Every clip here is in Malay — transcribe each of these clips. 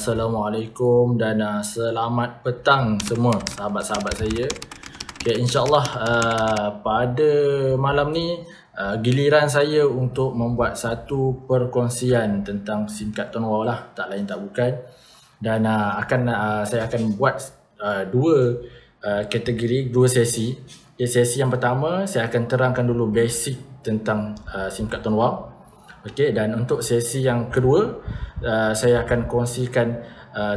Assalamualaikum dan selamat petang semua sahabat-sahabat saya. Okay, InsyaAllah pada malam ni giliran saya untuk membuat satu perkongsian tentang SIM card Tonwau lah, tak lain tak bukan. Dan saya akan buat dua kategori, dua sesi. Okay, sesi yang pertama saya akan terangkan dulu basic tentang SIM card Tonwau. Okay, dan untuk sesi yang kedua saya akan kongsikan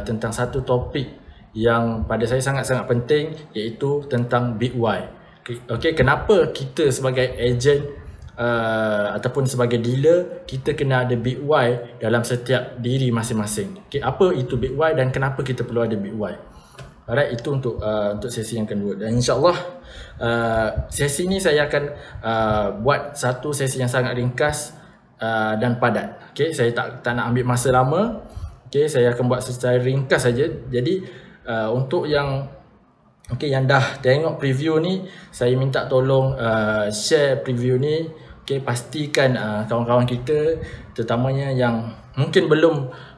tentang satu topik yang pada saya sangat-sangat penting, iaitu tentang Big Y. Okay, kenapa kita sebagai ejen ataupun sebagai dealer, kita kena ada Big Y dalam setiap diri masing-masing. Okay, apa itu Big Y dan kenapa kita perlu ada Big Y? Alright, itu untuk sesi yang kedua. Dan insyaAllah sesi ni saya akan buat satu sesi yang sangat ringkas dan padat. Okay, saya tak nak ambil masa lama. Okay, saya akan buat secara ringkas saja. Jadi untuk yang yang dah tengok preview ni, saya minta tolong share preview ni. Okay, pastikan kawan-kawan kita, terutamanya yang mungkin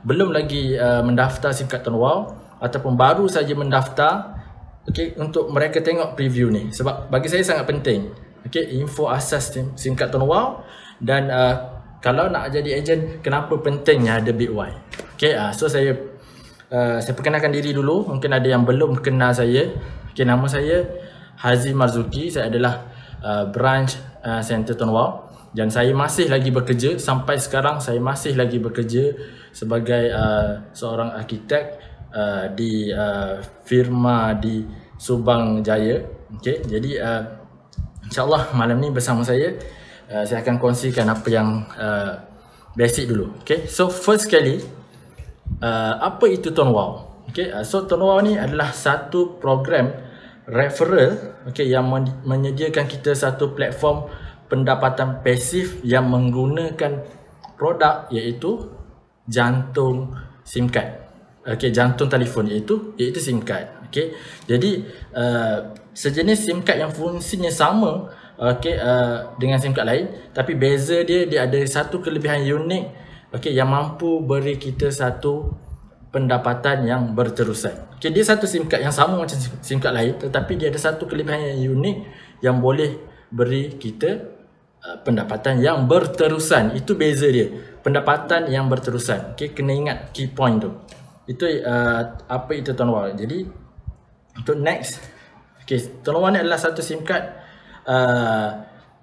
belum lagi mendaftar SIM card Tonwau ataupun baru saja mendaftar, okay, untuk mereka tengok preview ni, sebab bagi saya sangat penting. Okay, info asas SIM card Tonwau dan kalau nak jadi ejen, kenapa pentingnya ada Big Y. Okay, so saya perkenalkan diri dulu. Mungkin ada yang belum kenal saya. Okay, nama saya Hazim Marzuki. Saya adalah branch center Tonwau dan saya masih lagi bekerja. Sampai sekarang saya masih lagi bekerja sebagai seorang arkitek di firma di Subang Jaya. Okay, jadi insyaAllah malam ni bersama saya akan kongsikan apa yang basic dulu. Okay, so first sekali, apa itu Tonwau? Okay, so Tonwau ni adalah satu program referral, okay, yang menyediakan kita satu platform pendapatan pasif yang menggunakan produk, iaitu jantung SIM card. Okay, jantung telefon iaitu SIM card. Okay, jadi sejenis SIM card yang fungsinya sama, okay, dengan SIM card lain, tapi beza dia ada satu kelebihan unik, okay, yang mampu beri kita satu pendapatan yang berterusan. Okay, dia satu SIM card yang sama macam SIM card lain, tetapi dia ada satu kelebihan yang unik yang boleh beri kita pendapatan yang berterusan. Itu beza dia, pendapatan yang berterusan. Okay, kena ingat key point tu. Itu apa itu Tonwau. Jadi untuk next, okay, Tonwau ni adalah satu SIM card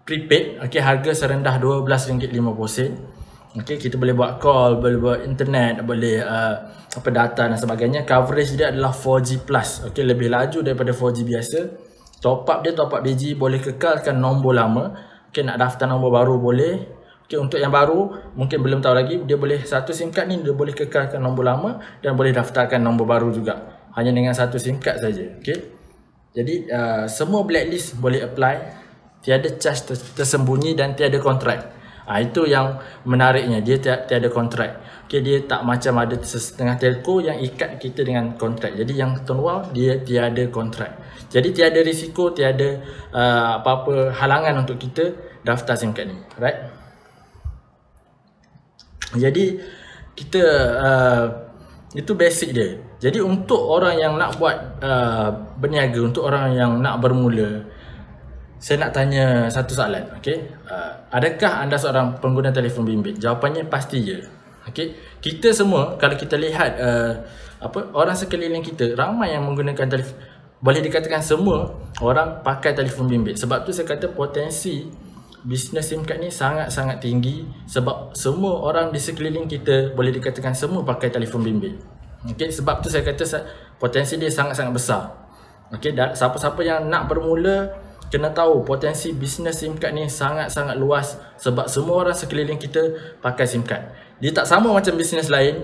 prepaid, okay, harga serendah RM12.50. Okay, kita boleh buat call, boleh buat internet, boleh data dan sebagainya. Coverage dia adalah 4G plus, okay, lebih laju daripada 4G biasa. Top up dia, top up BG, boleh kekalkan nombor lama. Okay, nak daftar nombor baru boleh. Okay, untuk yang baru mungkin belum tahu lagi, dia boleh satu SIM card ni dia boleh kekalkan nombor lama dan boleh daftarkan nombor baru juga, hanya dengan satu SIM card saja. Okay, jadi semua blacklist boleh apply, tiada charge tersembunyi dan tiada kontrak. Itu yang menariknya, dia tiada kontrak. Okay, dia tak macam ada setengah telco yang ikat kita dengan kontrak. Jadi yang Tonwau dia tiada kontrak. Jadi tiada risiko, tiada apa-apa halangan untuk kita daftar SIM card ni. Right? Jadi kita itu basic dia. Jadi untuk orang yang nak buat berniaga, untuk orang yang nak bermula, saya nak tanya satu soalan. Okay, adakah anda seorang pengguna telefon bimbit? Jawapannya pasti ya. Okay, kita semua kalau kita lihat orang sekeliling kita, ramai yang menggunakan telefon. Boleh dikatakan semua orang pakai telefon bimbit. Sebab tu saya kata potensi bisnes SIM card ni sangat-sangat tinggi, sebab semua orang di sekeliling kita boleh dikatakan semua pakai telefon bimbit. Okay, sebab tu saya kata potensi dia sangat-sangat besar. Okay, dan siapa-siapa yang nak bermula kena tahu potensi bisnes SIM card ni sangat-sangat luas, sebab semua orang sekeliling kita pakai SIM card. Dia tak sama macam bisnes lain.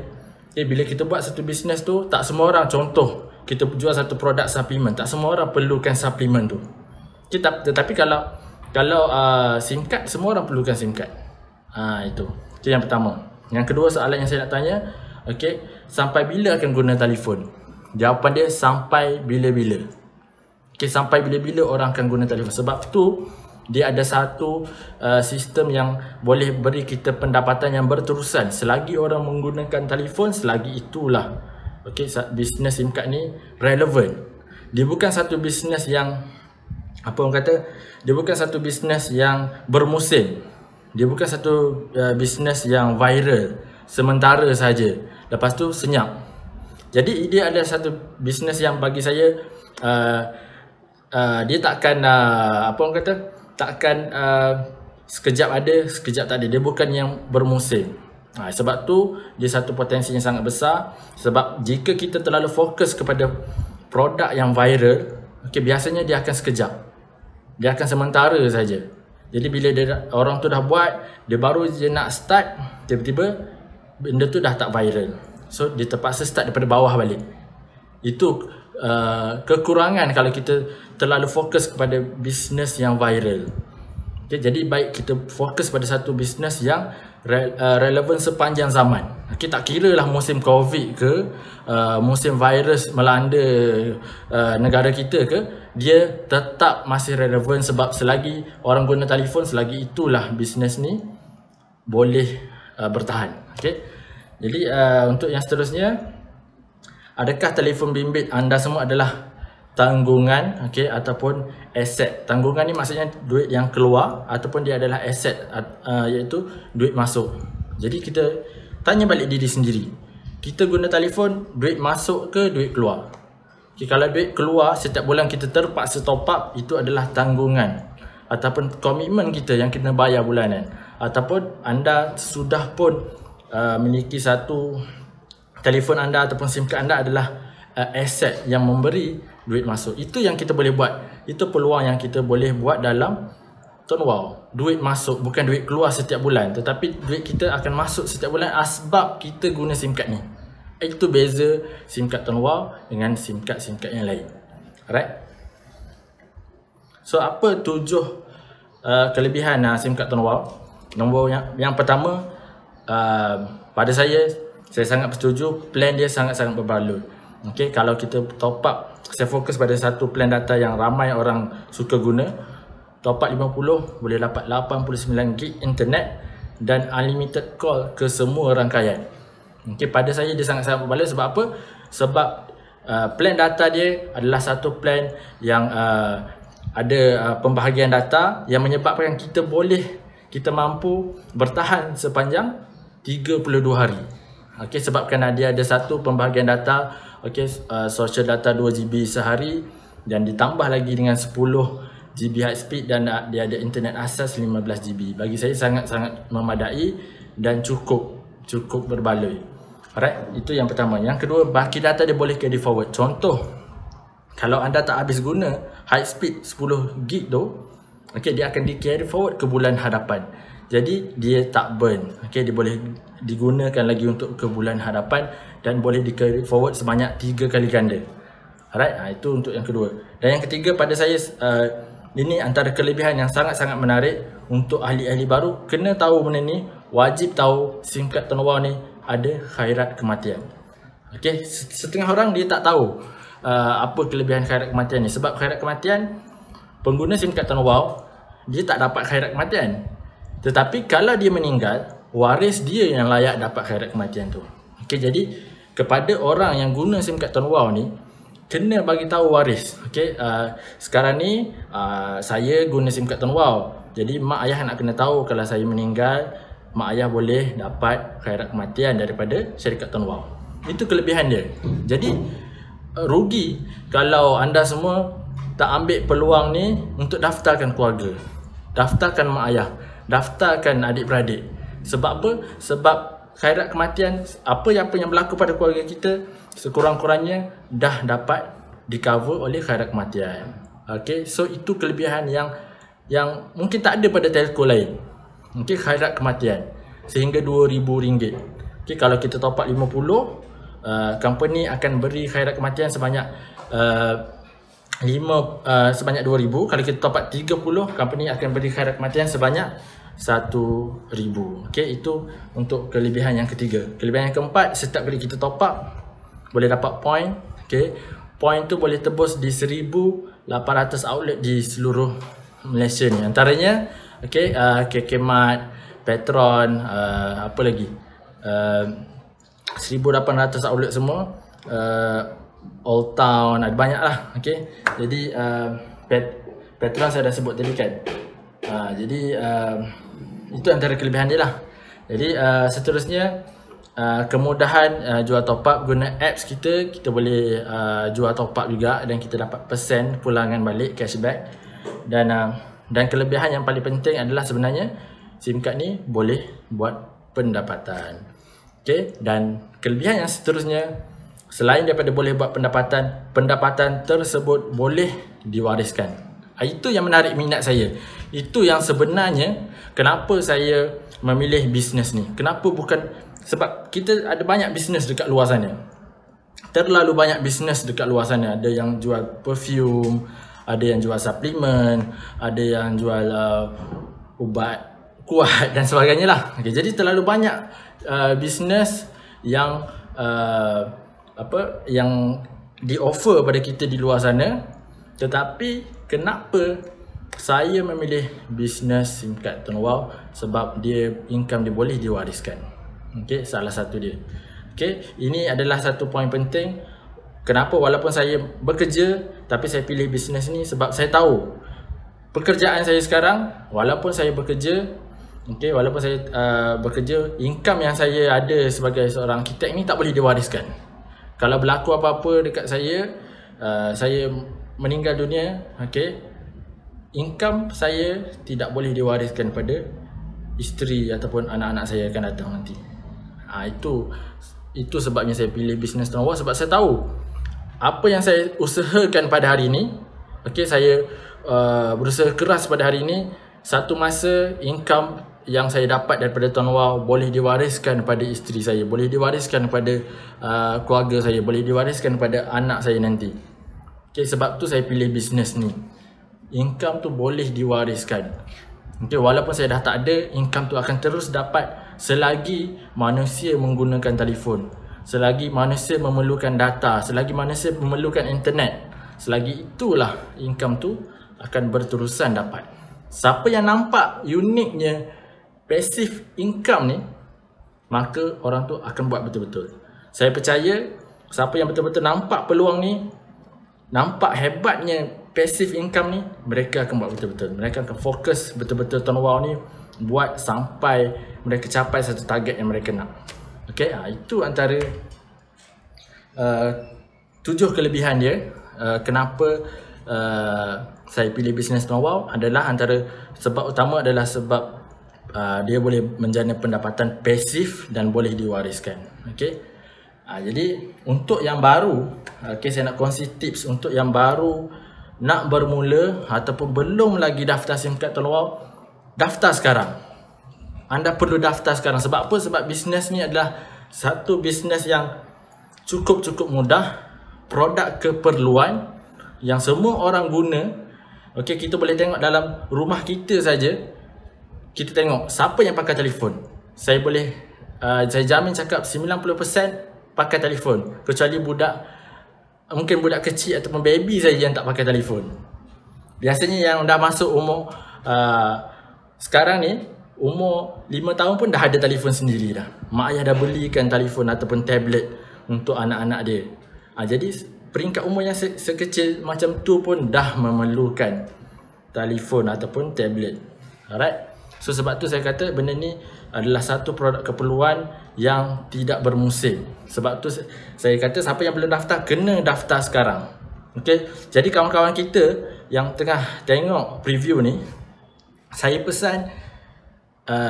Okay, bila kita buat satu bisnes tu, tak semua orang, contoh kita jual satu produk suplemen, tak semua orang perlukan suplemen tu. Okay, tetapi kalau SIM card, semua orang perlukan SIM card. Itu yang pertama. Yang kedua soalan yang saya nak tanya, okay, sampai bila akan guna telefon? Jawapan dia sampai bila-bila. Okay, sampai bila-bila orang akan guna telefon. Sebab tu dia ada satu sistem yang boleh beri kita pendapatan yang berterusan. Selagi orang menggunakan telefon, selagi itulah Okey, bisnes SIM card ni relevan. Dia bukan satu bisnes yang apa orang kata, dia bukan satu bisnes yang bermusim. Dia bukan satu bisnes yang viral sementara saja. Lepas tu senyap. Jadi dia adalah satu bisnes yang bagi saya dia takkan apa orang kata, takkan sekejap ada, sekejap tak ada. Dia bukan yang bermusim. Sebab tu dia satu potensi yang sangat besar. Sebab jika kita terlalu fokus kepada produk yang viral, okay, biasanya dia akan sekejap. Dia akan sementara saja. Jadi bila orang tu dah buat, dia baru je nak start, tiba-tiba benda tu dah tak viral. So dia terpaksa start daripada bawah balik. Itu kekurangan kalau kita terlalu fokus kepada bisnes yang viral. Okay, jadi baik kita fokus pada satu bisnes yang relevan sepanjang zaman. Okay, tak kira lah musim COVID ke, musim virus melanda negara kita ke, dia tetap masih relevan sebab selagi orang guna telefon, selagi itulah bisnes ni boleh bertahan. Okay. Jadi untuk yang seterusnya, adakah telefon bimbit anda semua adalah tanggungan, okay, ataupun aset? Tanggungan ni maksudnya duit yang keluar, ataupun dia adalah aset, iaitu duit masuk. Jadi kita tanya balik diri sendiri, kita guna telefon, duit masuk ke duit keluar? Okay, kalau duit keluar setiap bulan kita terpaksa top up, itu adalah tanggungan ataupun komitmen kita yang kita bayar bulanan. Ataupun anda sudah pun memiliki satu telefon anda ataupun SIM card anda adalah aset yang memberi duit masuk. Itu yang kita boleh buat. Itu peluang yang kita boleh buat dalam Tuan Wow. Duit masuk, bukan duit keluar setiap bulan, tetapi duit kita akan masuk setiap bulan sebab kita guna SIM card ni. Itu beza SIM card Tuan Wow dengan SIM card yang lain. Alright. So apa 7 kelebihan SIM card Tuan Wow? Nombor yang pertama, pada saya sangat bersetuju, plan dia sangat-sangat berbaloi. Okay, kalau kita top up, saya fokus pada satu plan data yang ramai orang suka guna. Top up 50 boleh dapat 89 gig internet dan unlimited call ke semua rangkaian. Okay, pada saya dia sangat-sangat berbaloi. Sebab apa? Sebab plan data dia adalah satu plan yang ada pembahagian data yang menyebabkan kita mampu bertahan sepanjang 32 hari. Okay, sebabkan dia ada satu pembahagian data, okay, social data 2GB sehari dan ditambah lagi dengan 10GB high speed dan dia ada internet asas 15GB. Bagi saya sangat-sangat memadai dan cukup berbaloi. Alright, itu yang pertama. Yang kedua, baki data dia boleh carry forward. Contoh, kalau anda tak habis guna high speed 10GB tu, okay, dia akan di carry forward ke bulan hadapan. Jadi dia tak burn. Okay, dia boleh digunakan lagi untuk ke bulan hadapan dan boleh di carry forward sebanyak 3 kali ganda. Alright, itu untuk yang kedua. Dan yang ketiga, pada saya ini antara kelebihan yang sangat-sangat menarik untuk ahli-ahli baru. Kena tahu benda ni, wajib tahu SIM card Tuan Wow ni ada khairat kematian. Okay, setengah orang dia tak tahu apa kelebihan khairat kematian ni. Sebab khairat kematian, pengguna SIM card Tuan Wow dia tak dapat khairat kematian. Tetapi kalau dia meninggal, waris dia yang layak dapat khairat kematian tu. Okay, jadi kepada orang yang guna SIM card Tuan Wow ni, kena bagi tahu waris. Okay, sekarang ni saya guna SIM card Tuan Wow. Jadi mak ayah nak kena tahu kalau saya meninggal, mak ayah boleh dapat khairat kematian daripada syarikat Tuan Wow. Itu kelebihan dia. Jadi rugi kalau anda semua tak ambil peluang ni untuk daftarkan keluarga, daftarkan mak ayah, daftarkan adik-beradik. Sebab apa? Sebab khairat kematian, apa yang berlaku pada keluarga kita, sekurang-kurangnya dah dapat di cover oleh khairat kematian. Okay, so itu kelebihan yang mungkin tak ada pada telco lain. Okay, khairat kematian sehingga RM2,000. Okay, kalau kita top up 50, company akan beri khairat kematian sebanyak sebanyak 2,000. Kalau kita top up 30, company akan beri khairat kematian sebanyak 1,000. Okay, itu untuk kelebihan yang ketiga. Kelebihan yang keempat, setiap kali kita top up boleh dapat point. Okay, point tu boleh tebus di 1,800 outlet di seluruh Malaysia ni. Antaranya okay, KK Mart, Petron, apa lagi, 1,800 outlet semua Old Town, ada banyak lah. Okay. Jadi Petron saya dah sebut tadi kan. Jadi itu antara kelebihan dia lah. Jadi seterusnya kemudahan jual top up guna apps kita boleh jual top up juga dan kita dapat persen pulangan balik, cashback. Dan kelebihan yang paling penting adalah sebenarnya SIM card ni boleh buat pendapatan. Okay. Dan kelebihan yang seterusnya, selain daripada boleh buat pendapatan tersebut boleh diwariskan. Itu yang menarik minat saya. Itu yang sebenarnya kenapa saya memilih bisnes ni. Kenapa bukan sebab kita ada banyak bisnes dekat luar sana. Terlalu banyak bisnes dekat luar sana. Ada yang jual perfume, ada yang jual suplemen, ada yang jual ubat kuat dan sebagainya lah. Okay, jadi terlalu banyak bisnes yang yang di-offer pada kita di luar sana. Tetapi kenapa saya memilih bisnes SIM card Tuan Wow? Sebab dia income dia boleh diwariskan. Okay, salah satu dia. Okay, ini adalah satu poin penting. Kenapa walaupun saya bekerja tapi saya pilih bisnes ni, sebab saya tahu pekerjaan saya sekarang, walaupun saya bekerja, okay, walaupun saya bekerja, income yang saya ada sebagai seorang arkitek ni tak boleh diwariskan. Kalau berlaku apa-apa dekat saya meninggal dunia, okay, income saya tidak boleh diwariskan pada isteri ataupun anak-anak saya akan datang nanti. Itu sebabnya saya pilih bisnes Tuan Wow, sebab saya tahu apa yang saya usahakan pada hari ini. Okay, saya berusaha keras pada hari ini. Satu masa income yang saya dapat daripada Tuan Wow boleh diwariskan pada isteri saya, boleh diwariskan pada keluarga saya, boleh diwariskan pada anak saya nanti. Okay, sebab tu saya pilih bisnes ni. Income tu boleh diwariskan. Okay, walaupun saya dah tak ada, income tu akan terus dapat selagi manusia menggunakan telefon, selagi manusia memerlukan data, selagi manusia memerlukan internet. Selagi itulah income tu akan berterusan dapat. Siapa yang nampak uniknya passive income ni, maka orang tu akan buat betul-betul. Saya percaya siapa yang betul-betul nampak peluang ni, nampak hebatnya passive income ni, mereka akan buat betul-betul. Mereka akan fokus betul-betul Tuan Wow ni buat sampai mereka capai satu target yang mereka nak. Okay, itu antara 7 kelebihan dia. Kenapa saya pilih bisnes Tuan Wow adalah antara sebab utama adalah sebab dia boleh menjana pendapatan pasif dan boleh diwariskan. Okay. Jadi untuk yang baru, okay, saya nak kongsi tips untuk yang baru nak bermula ataupun belum lagi daftar SIM card Tuan Wow. Daftar sekarang. Anda perlu daftar sekarang. Sebab apa? Sebab bisnes ni adalah satu bisnes yang cukup mudah, produk keperluan yang semua orang guna. Okay, kita boleh tengok dalam rumah kita saja. Kita tengok siapa yang pakai telefon. Saya jamin cakap 90% pakai telefon, kecuali mungkin budak kecil ataupun baby saja yang tak pakai telefon. Biasanya yang dah masuk umur sekarang ni, umur 5 tahun pun dah ada telefon sendiri dah. Mak ayah dah belikan telefon ataupun tablet untuk anak-anak dia. Jadi peringkat umur yang sekecil macam tu pun dah memerlukan telefon ataupun tablet. Alright. So sebab tu saya kata benda ni adalah satu produk keperluan yang tidak bermusim. Sebab tu saya kata siapa yang belum daftar, kena daftar sekarang. Okay. Jadi kawan-kawan kita yang tengah tengok preview ni, saya pesan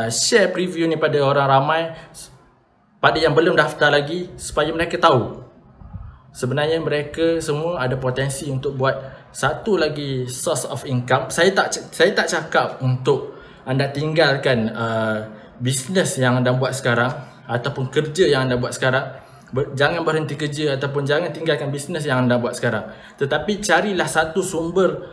share preview ni pada orang ramai, pada yang belum daftar lagi, supaya mereka tahu sebenarnya mereka semua ada potensi untuk buat satu lagi source of income. Saya tak cakap untuk anda tinggalkan bisnes yang anda buat sekarang ataupun kerja yang anda buat sekarang. Jangan berhenti kerja ataupun jangan tinggalkan bisnes yang anda buat sekarang. Tetapi carilah satu sumber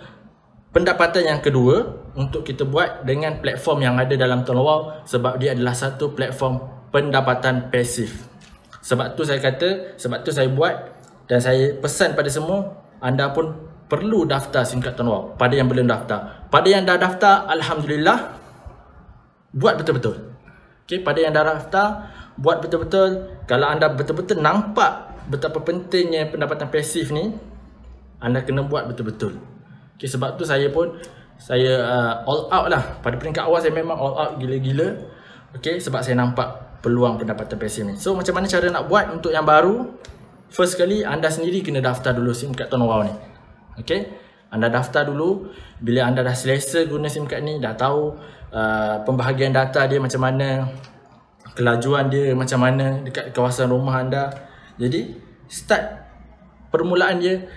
pendapatan yang kedua untuk kita buat dengan platform yang ada dalam Tuan Wow, sebab dia adalah satu platform pendapatan pasif. Sebab tu saya kata, sebab tu saya buat dan saya pesan pada semua, anda pun perlu daftar SIM card Tuan Wow. Pada yang belum daftar, pada yang dah daftar, alhamdulillah, buat betul-betul. Okay, pada yang dah daftar, buat betul-betul. Kalau anda betul-betul nampak betapa pentingnya pendapatan pasif ni anda kena buat betul-betul. Okay, sebab tu saya all out lah. Pada peringkat awal saya memang all out gila-gila. Okay, sebab saya nampak peluang pendapatan pasif ni. So macam mana cara nak buat untuk yang baru? First kali anda sendiri kena daftar dulu SIM card Tuan Wow ni. Okay, anda daftar dulu. Bila anda dah selesa guna SIM card ni, dah tahu pembahagian data dia macam mana, kelajuan dia macam mana dekat kawasan rumah anda. Jadi start permulaan dia,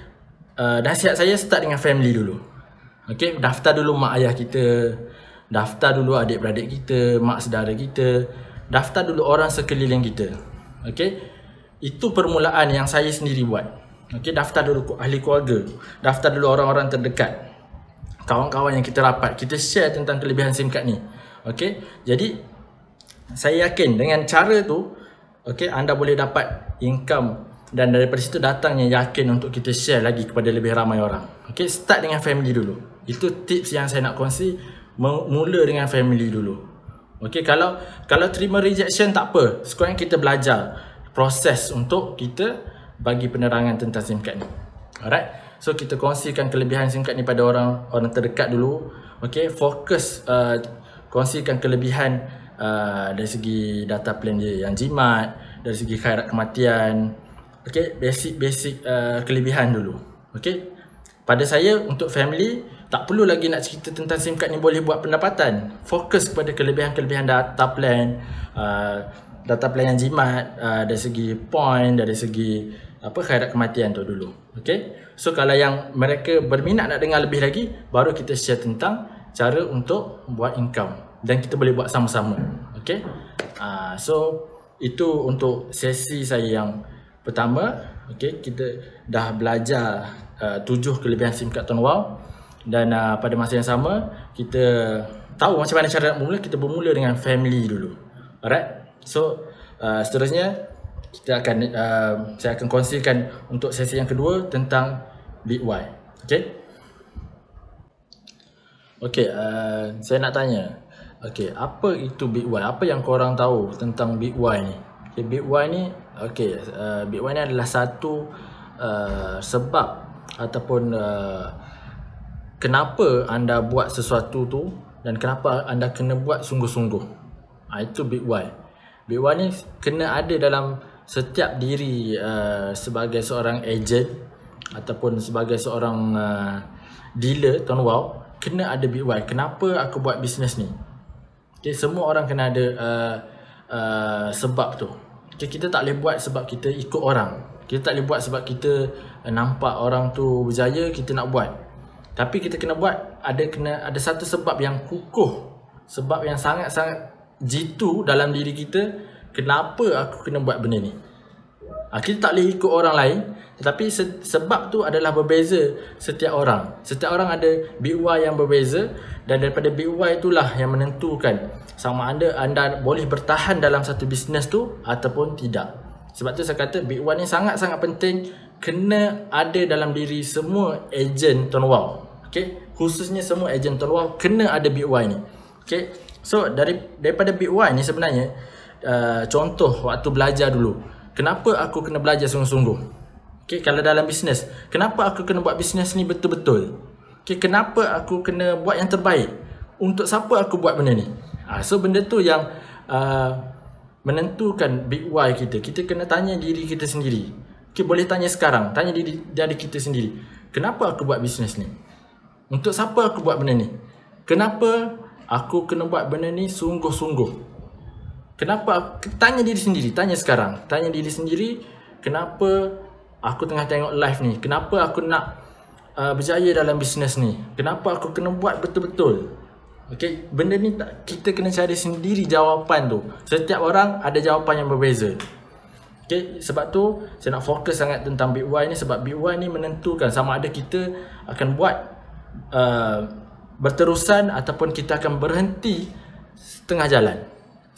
nasihat saya start dengan family dulu. Okay, daftar dulu mak ayah kita, daftar dulu adik-beradik kita, mak saudara kita, daftar dulu orang sekeliling kita. Okay, itu permulaan yang saya sendiri buat. Okay, daftar dulu ahli keluarga, daftar dulu orang-orang terdekat, kawan-kawan yang kita rapat, kita share tentang kelebihan SIM card ni. Okay, jadi saya yakin dengan cara tu, okay, anda boleh dapat income dan daripada situ datangnya yakin untuk kita share lagi kepada lebih ramai orang. Okay, start dengan family dulu. Itu tips yang saya nak kongsi, mula dengan family dulu. Okay, kalau terima rejection tak apa, sekurang kita belajar proses untuk kita bagi penerangan tentang SIM card ni. Alright, so kita kongsikan kelebihan SIM card ni pada orang terdekat dulu. Okay, fokus kongsikan kelebihan dari segi data plan dia yang jimat, dari segi khairat kematian. Okay, basic kelebihan dulu. Okay, pada saya untuk family tak perlu lagi nak cerita tentang SIM card ni boleh buat pendapatan. Fokus kepada kelebihan-kelebihan data plan, yang jimat, dari segi point, dari segi khairat kematian tu dulu. Okay, so kalau yang mereka berminat nak dengar lebih lagi, baru kita share tentang cara untuk buat income dan kita boleh buat sama-sama. Okay, so itu untuk sesi saya yang pertama. Okay, kita dah belajar 7 kelebihan SIM card Tuan Wow. Dan pada masa yang sama, kita tahu macam mana cara nak bermula. Kita bermula dengan family dulu. Alright, so seterusnya saya akan kongsikan untuk sesi yang kedua tentang Big Y. Okay, okay, saya nak tanya, okay, apa itu Big Y? Apa yang korang tahu tentang Big Y ni? Okay, Big Y ni, okay, Big Y ni adalah satu sebab ataupun kenapa anda buat sesuatu tu dan kenapa anda kena buat sungguh-sungguh. Itu Big Y. Big Y ni kena ada dalam setiap diri sebagai seorang agent ataupun sebagai seorang dealer Tuan Wow, kena ada Big Y. Kenapa aku buat bisnes ni? Okay, semua orang kena ada sebab tu. Okay, kita tak boleh buat sebab kita ikut orang. Kita tak boleh buat sebab kita nampak orang tu berjaya, kita nak buat. Tapi kita kena buat, ada satu sebab yang kukuh, sebab yang sangat-sangat jitu dalam diri kita. Kenapa aku kena buat benda ni? Kita tak boleh ikut orang lain, tetapi sebab tu adalah berbeza setiap orang. Setiap orang ada Big Y yang berbeza, dan daripada Big Y itulah yang menentukan sama ada anda boleh bertahan dalam satu bisnes tu ataupun tidak. Sebab tu saya kata Big Y ni sangat-sangat penting, kena ada dalam diri semua ejen Tuan Wow. Okay, khususnya semua ejen Tuan Wow kena ada Big Y ni. Okay, so daripada Big Y ni sebenarnya contoh waktu belajar dulu, kenapa aku kena belajar sungguh-sungguh? Okay, kalau dalam bisnes, kenapa aku kena buat bisnes ni betul-betul? Okay, kenapa aku kena buat yang terbaik? Untuk siapa aku buat benda ni? So benda tu yang menentukan Big Y kita. Kita kena tanya diri kita sendiri. Okay, boleh tanya sekarang, tanya diri kita sendiri, kenapa aku buat bisnes ni? Untuk siapa aku buat benda ni? Kenapa aku kena buat benda ni sungguh-sungguh? Kenapa? Tanya diri sendiri, tanya sekarang. Tanya diri sendiri, kenapa aku tengah tengok live ni? Kenapa aku nak berjaya dalam bisnes ni? Kenapa aku kena buat betul-betul? Okay, benda ni kita kena cari sendiri jawapan tu. Setiap orang ada jawapan yang berbeza. Okay, sebab tu saya nak fokus sangat tentang Big Y ni, sebab Big Y ni menentukan sama ada kita akan buat berterusan ataupun kita akan berhenti setengah jalan.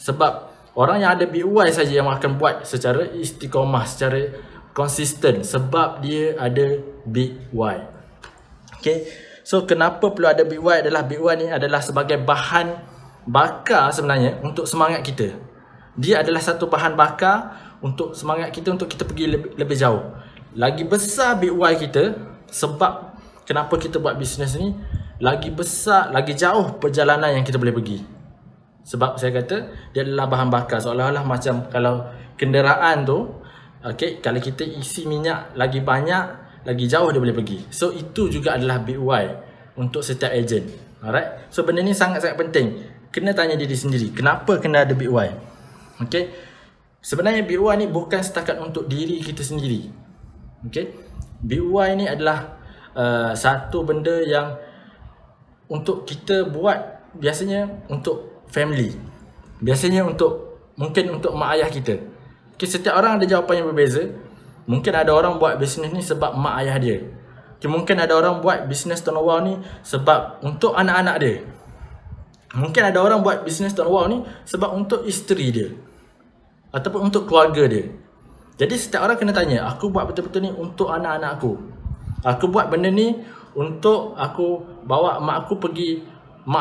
Sebab orang yang ada Big Y saja yang akan buat secara istiqomah, secara konsisten, sebab dia ada Big Y. Okay, so kenapa perlu ada Big Y adalah Big Y ni adalah sebagai bahan bakar sebenarnya untuk semangat kita. Dia adalah satu bahan bakar untuk semangat kita untuk kita pergi lebih jauh. Lagi besar big why kita, sebab kenapa kita buat bisnes ni, lagi besar, lagi jauh perjalanan yang kita boleh pergi. Sebab saya kata dia adalah bahan bakar, seolah-olah macam kalau kenderaan tu, okay, kalau kita isi minyak lagi banyak, lagi jauh dia boleh pergi. So itu juga adalah big why untuk setiap ejen. Alright. So benda ni sangat-sangat penting. Kena tanya diri sendiri, kenapa kena ada big why? Okay. Sebenarnya big why ni bukan setakat untuk diri kita sendiri. Okay. Big why ni adalah satu benda yang untuk kita buat biasanya untuk family. Biasanya mungkin untuk mak ayah kita. Okay, setiap orang ada jawapan yang berbeza. Mungkin ada orang buat bisnes ni sebab mak ayah dia. Okay, mungkin ada orang buat bisnes Tonowau ni sebab untuk anak-anak dia. Mungkin ada orang buat bisnes Tonowau ni sebab untuk isteri dia ataupun untuk keluarga dia. Jadi setiap orang kena tanya, aku buat betul-betul ni untuk anak-anak aku. Aku buat benda ni untuk aku bawa mak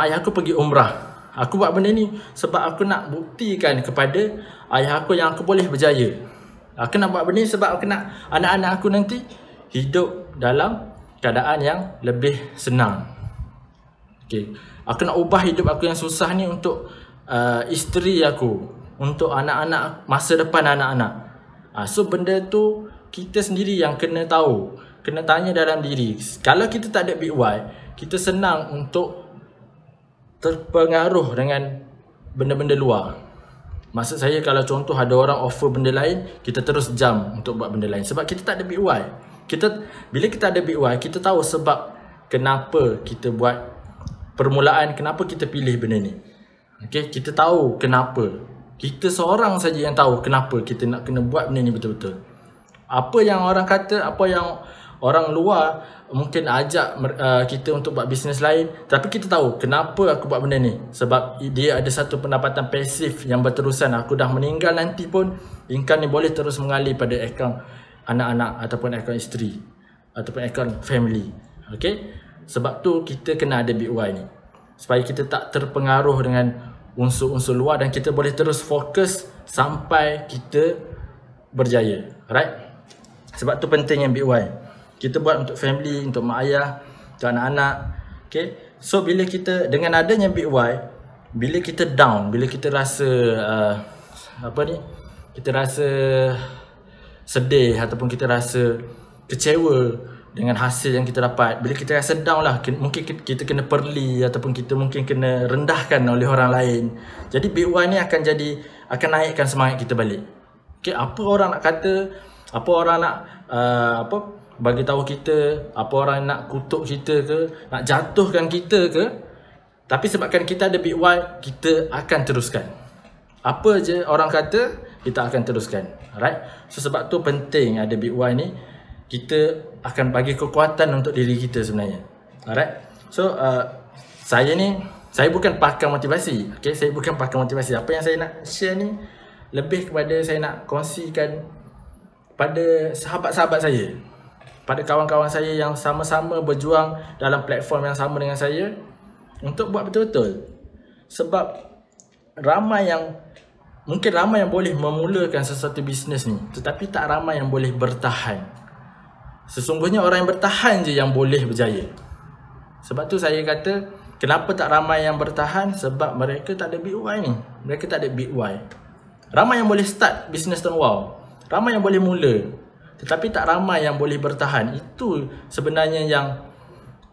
ayah aku pergi umrah. Aku buat benda ni sebab aku nak buktikan kepada ayah aku yang aku boleh berjaya. Aku nak buat benda ni sebab aku nak anak-anak aku nanti hidup dalam keadaan yang lebih senang. Okay. Aku nak ubah hidup aku yang susah ni untuk isteri aku, untuk anak-anak, masa depan anak-anak. So benda tu kita sendiri yang kena tahu, kena tanya dalam diri. Kalau kita tak ada big why, kita senang untuk terpengaruh dengan benda-benda luar. Maksud saya kalau contoh ada orang offer benda lain, kita terus jump untuk buat benda lain sebab kita tak ada big why. Bila kita ada big why, kita tahu sebab kenapa kita buat permulaan, kenapa kita pilih benda ni. Okay, kita tahu kenapa. Kita seorang saja yang tahu kenapa kita nak kena buat benda ni betul-betul. Apa yang orang kata, apa yang orang luar mungkin ajak kita untuk buat bisnes lain, tapi kita tahu kenapa aku buat benda ni. Sebab dia ada satu pendapatan pasif yang berterusan. Aku dah meninggal nanti pun income ni boleh terus mengalir pada akaun anak-anak ataupun akaun isteri ataupun akaun family. Okay? Sebab tu kita kena ada big why ni, supaya kita tak terpengaruh dengan unsur-unsur luar dan kita boleh terus fokus sampai kita berjaya. Alright? Sebab tu penting yang big why. Kita buat untuk family, untuk mak ayah, untuk anak-anak. Okay. So bila kita dengan adanya big why, bila kita down, bila kita rasa kita rasa sedih ataupun kita rasa kecewa dengan hasil yang kita dapat, bila kita rasa down lah, mungkin kita kena perli ataupun kita mungkin kena rendahkan oleh orang lain. Jadi big why ni akan naikkan semangat kita balik. Okay, apa orang nak kata, apa orang nak bagi tahu kita, apa orang nak kutuk kita ke, nak jatuhkan kita ke, tapi sebabkan kita ada big why, kita akan teruskan. Apa je orang kata, kita akan teruskan. Alright? So sebab tu penting ada big why ni. Kita akan bagi kekuatan untuk diri kita sebenarnya. Alright? So saya bukan pakar motivasi. Okay? Saya bukan pakar motivasi. Apa yang saya nak share ni lebih kepada saya nak kongsikan pada sahabat-sahabat saya, pada kawan-kawan saya yang sama-sama berjuang dalam platform yang sama dengan saya untuk buat betul-betul. Sebab mungkin ramai yang boleh memulakan sesuatu bisnes ni, tetapi tak ramai yang boleh bertahan. Sesungguhnya orang yang bertahan je yang boleh berjaya. Sebab tu saya kata, kenapa tak ramai yang bertahan? Sebab mereka tak ada big why ni. Mereka tak ada big why. Ramai yang boleh start bisnes Tonowau, ramai yang boleh mula, tetapi tak ramai yang boleh bertahan. Itu sebenarnya yang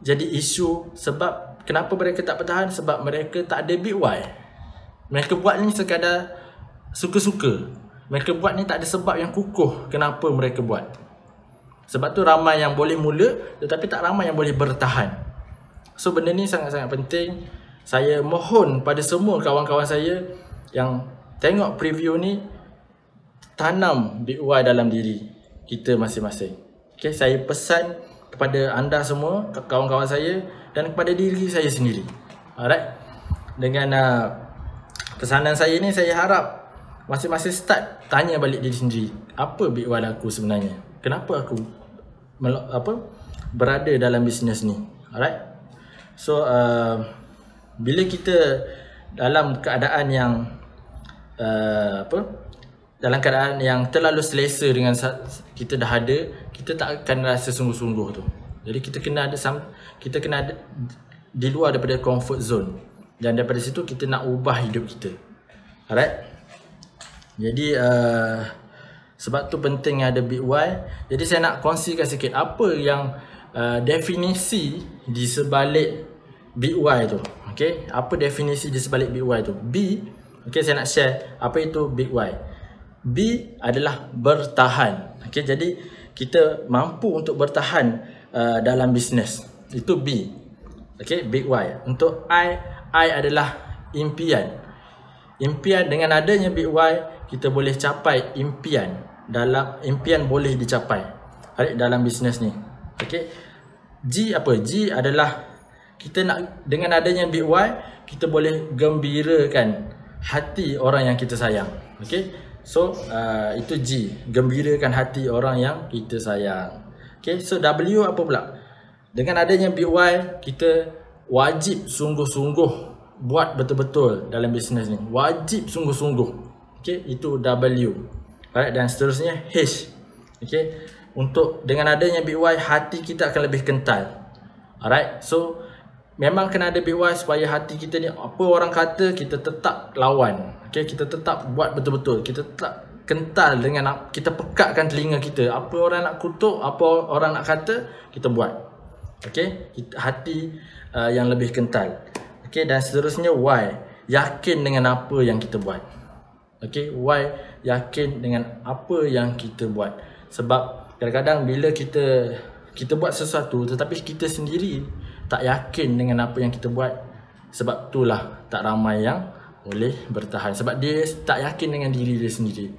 jadi isu. Sebab kenapa mereka tak bertahan? Sebab mereka tak ada big why. Mereka buat ni sekadar suka-suka. Mereka buat ni tak ada sebab yang kukuh kenapa mereka buat. Sebab tu ramai yang boleh mula, tetapi tak ramai yang boleh bertahan. So benda ni sangat-sangat penting. Saya mohon pada semua kawan-kawan saya yang tengok preview ni, tanam big why dalam diri kita masing-masing. Okay, saya pesan kepada anda semua, kawan-kawan saya, dan kepada diri saya sendiri. Alright. Dengan pesanan saya ni, saya harap masing-masing start tanya balik diri sendiri, apa big why aku sebenarnya? Kenapa aku berada dalam bisnes ni? Alright. So bila kita dalam keadaan yang dalam keadaan yang terlalu selesa dengan kita dah ada, kita tak akan rasa sungguh-sungguh tu. Jadi kita kena ada di luar daripada comfort zone, dan daripada situ kita nak ubah hidup kita. Alright. Jadi sebab tu penting ada big why. Jadi saya nak kongsikan sikit apa yang definisi di sebalik big why tu. Okay, apa definisi di sebalik big why tu? B, okay, saya nak share apa itu big why. B adalah bertahan. Okay, jadi kita mampu untuk bertahan dalam bisnes. Itu B. Okay, big why. Untuk I adalah impian. Impian, dengan adanya big why kita boleh capai impian. Dalam impian boleh dicapai dalam bisnes ni. Okay. G apa? G adalah kita nak, dengan adanya big why kita boleh gembirakan hati orang yang kita sayang. Okay. So itu G, gembirakan hati orang yang kita sayang. Okay. So W apa pula? Dengan adanya big why kita wajib sungguh-sungguh buat betul-betul dalam bisnes ni. Wajib sungguh-sungguh. Okay, itu W. Alright, dan seterusnya H. Okay, untuk dengan adanya big why hati kita akan lebih kental. Alright, so memang kena ada big why supaya hati kita ni, apa orang kata kita tetap lawan. Okay, kita tetap buat betul-betul. Kita tetap kental dengan, kita pekatkan telinga kita. Apa orang nak kutuk, apa orang nak kata, kita buat. Okay, hati yang lebih kental. Okay, dan seterusnya Y, yakin dengan apa yang kita buat. Okay, Y, yakin dengan apa yang kita buat. Sebab kadang-kadang bila kita buat sesuatu tetapi kita sendiri tak yakin dengan apa yang kita buat, sebab itulah tak ramai yang boleh bertahan. Sebab dia tak yakin dengan diri dia sendiri.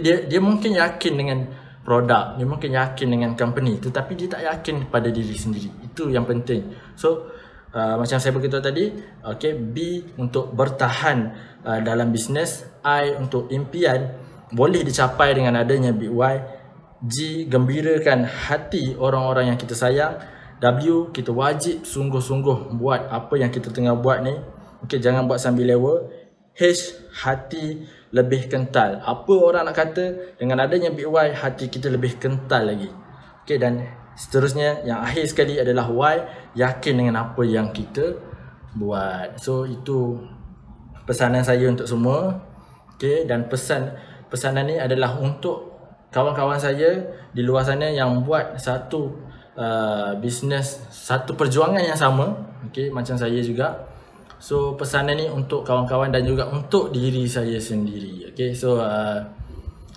Dia mungkin yakin dengan produk, dia mungkin yakin dengan company, tetapi dia tak yakin pada diri sendiri. Itu yang penting. So macam saya beritahu tadi, okay, B untuk bertahan dalam bisnes, I untuk impian boleh dicapai dengan adanya big why, G gembirakan hati orang-orang yang kita sayang, W kita wajib sungguh-sungguh buat apa yang kita tengah buat ni. Okay, jangan buat sambil lewa. H, hati lebih kental. Apa orang nak kata, dengan adanya big why hati kita lebih kental lagi. Okay, dan seterusnya yang akhir sekali adalah Y, yakin dengan apa yang kita buat. So itu pesanan saya untuk semua. Okay, dan pesanan ni adalah untuk kawan-kawan saya di luar sana yang buat satu bisnes, satu perjuangan yang sama. Okay, macam saya juga. So pesanan ni untuk kawan-kawan dan juga untuk diri saya sendiri. Okay, so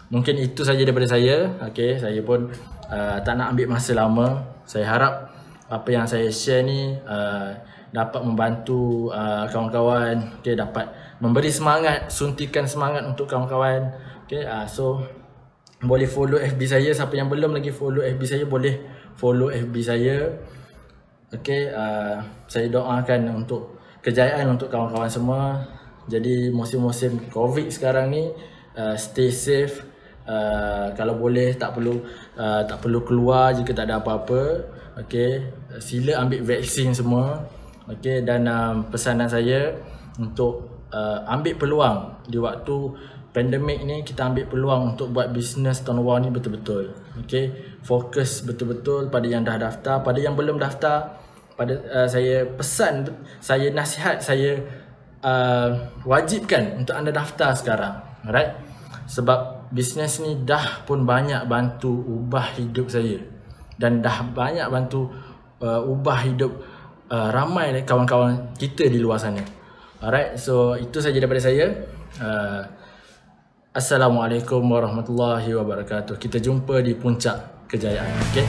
mungkin itu saja daripada saya. Okay, saya pun tak nak ambil masa lama. Saya harap apa yang saya share ni dapat membantu kawan-kawan. Okay, dapat memberi semangat, suntikan semangat untuk kawan-kawan. Okay, so boleh follow FB saya. Siapa yang belum lagi follow FB saya, boleh follow FB saya. Okay, saya doakan untuk kejayaan untuk kawan-kawan semua. Jadi musim-musim COVID sekarang ni, stay safe. Kalau boleh tak perlu keluar jika tak ada apa-apa. Okay, sila ambil vaksin semua. Okay, dan pesanan saya untuk ambil peluang di waktu pandemik ni, kita ambil peluang untuk buat bisnes Tonwa ni betul-betul. Okay, fokus betul-betul pada yang dah daftar, pada yang belum daftar. Saya pesan, saya nasihat, saya wajibkan untuk anda daftar sekarang. Alright, sebab bisnes ni dah pun banyak bantu ubah hidup saya, dan dah banyak bantu ubah hidup ramai kawan-kawan kita di luar sana. Alright, so itu saja daripada saya. Assalamualaikum warahmatullahi wabarakatuh. Kita jumpa di puncak kejayaan. Okay,